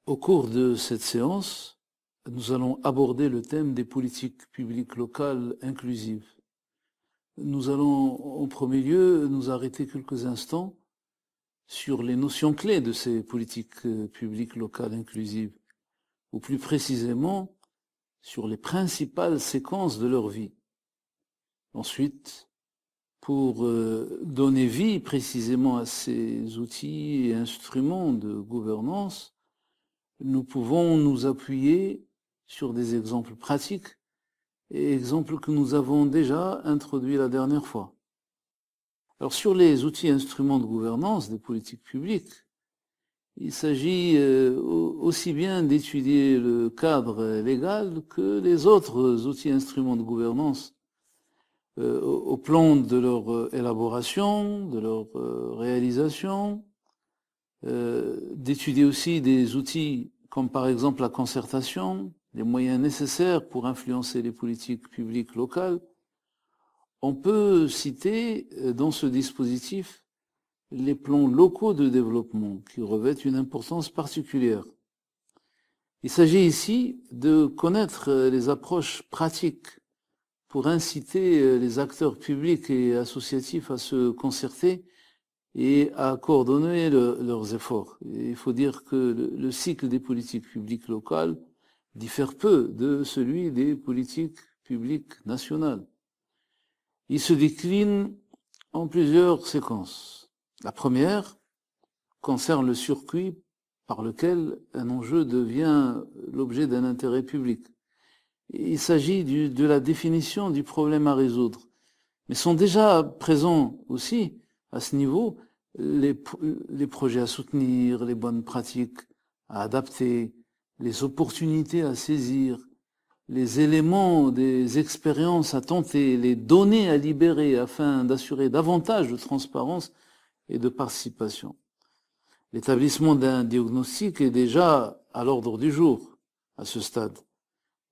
Au cours de cette séance, nous allons aborder le thème des politiques publiques locales inclusives. Nous allons en premier lieu nous arrêter quelques instants sur les notions clés de ces politiques publiques locales inclusives, ou plus précisément sur les principales séquences de leur vie. Ensuite, pour donner vie précisément à ces outils et instruments de gouvernance, nous pouvons nous appuyer sur des exemples pratiques et exemples que nous avons déjà introduits la dernière fois. Alors sur les outils et instruments de gouvernance des politiques publiques, il s'agit aussi bien d'étudier le cadre légal que les autres outils et instruments de gouvernance au plan de leur élaboration, de leur réalisation, d'étudier aussi des outils comme par exemple la concertation, les moyens nécessaires pour influencer les politiques publiques locales. On peut citer dans ce dispositif les plans locaux de développement qui revêtent une importance particulière. Il s'agit ici de connaître les approches pratiques pour inciter les acteurs publics et associatifs à se concerter et à coordonner leurs efforts. Et il faut dire que le cycle des politiques publiques locales diffère peu de celui des politiques publiques nationales. Il se décline en plusieurs séquences. La première concerne le circuit par lequel un enjeu devient l'objet d'un intérêt public. Il s'agit de la définition du problème à résoudre. Mais sont déjà présents aussi, à ce niveau, les projets à soutenir, les bonnes pratiques à adapter, les opportunités à saisir, les éléments des expériences à tenter, les données à libérer afin d'assurer davantage de transparence et de participation. L'établissement d'un diagnostic est déjà à l'ordre du jour à ce stade.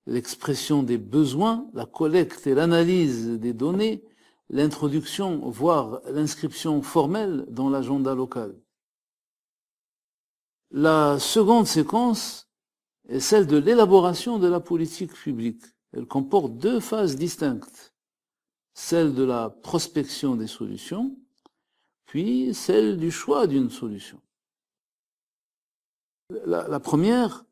L'expression des besoins, la collecte et l'analyse des données, l'introduction, voire l'inscription formelle dans l'agenda local. La seconde séquence est celle de l'élaboration de la politique publique. Elle comporte deux phases distinctes, celle de la prospection des solutions, puis celle du choix d'une solution. La première,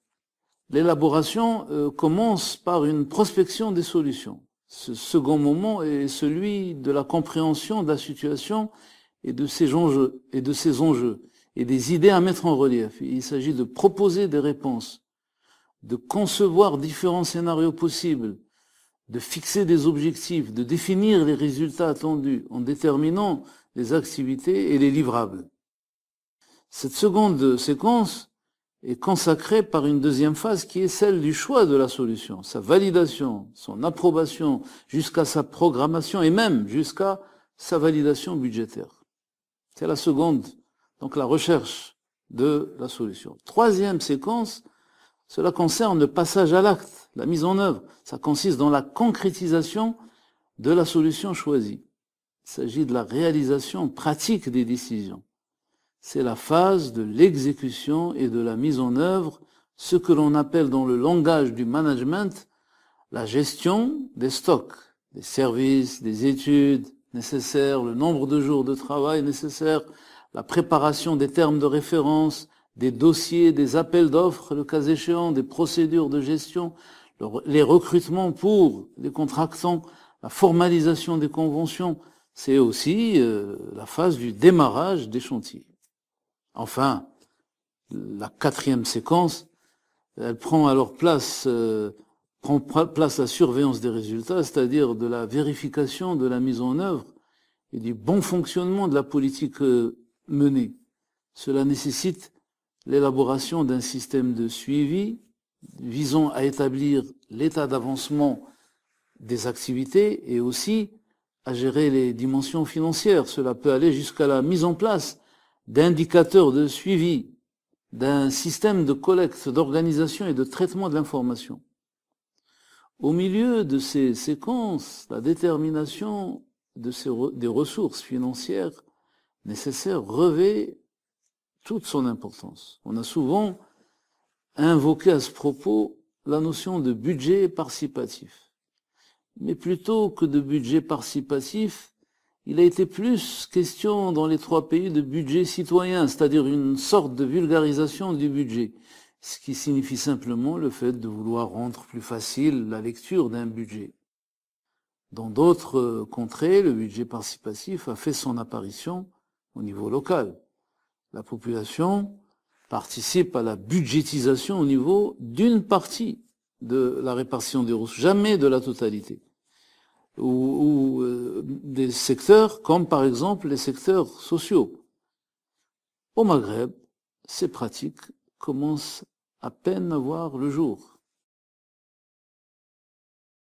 l'élaboration commence par une prospection des solutions. Ce second moment est celui de la compréhension de la situation et de ses enjeux, et des idées à mettre en relief. Il s'agit de proposer des réponses, de concevoir différents scénarios possibles, de fixer des objectifs, de définir les résultats attendus en déterminant les activités et les livrables. Cette seconde séquence est consacrée par une deuxième phase qui est celle du choix de la solution, sa validation, son approbation, jusqu'à sa programmation et même jusqu'à sa validation budgétaire. C'est la seconde, donc la recherche de la solution. Troisième séquence, cela concerne le passage à l'acte, la mise en œuvre. Ça consiste dans la concrétisation de la solution choisie. Il s'agit de la réalisation pratique des décisions. C'est la phase de l'exécution et de la mise en œuvre, ce que l'on appelle dans le langage du management la gestion des stocks, des services, des études nécessaires, le nombre de jours de travail nécessaires, la préparation des termes de référence, des dossiers, des appels d'offres, le cas échéant, des procédures de gestion, les recrutements pour les contractants, la formalisation des conventions. C'est aussi la phase du démarrage des chantiers. Enfin, la quatrième séquence, elle prend alors place la surveillance des résultats, c'est-à-dire de la vérification de la mise en œuvre et du bon fonctionnement de la politique menée. Cela nécessite l'élaboration d'un système de suivi visant à établir l'état d'avancement des activités et aussi à gérer les dimensions financières. Cela peut aller jusqu'à la mise en place d'indicateurs de suivi, d'un système de collecte, d'organisation et de traitement de l'information. Au milieu de ces séquences, la détermination des ressources financières nécessaires revêt toute son importance. On a souvent invoqué à ce propos la notion de budget participatif. Mais plutôt que de budget participatif, il a été plus question dans les 3 pays de budget citoyen, c'est-à-dire une sorte de vulgarisation du budget, ce qui signifie simplement le fait de vouloir rendre plus facile la lecture d'un budget. Dans d'autres contrées, le budget participatif a fait son apparition au niveau local. La population participe à la budgétisation au niveau d'une partie de la répartition des ressources, jamais de la totalité. Ou des secteurs comme par exemple les secteurs sociaux. Au Maghreb, ces pratiques commencent à peine à voir le jour.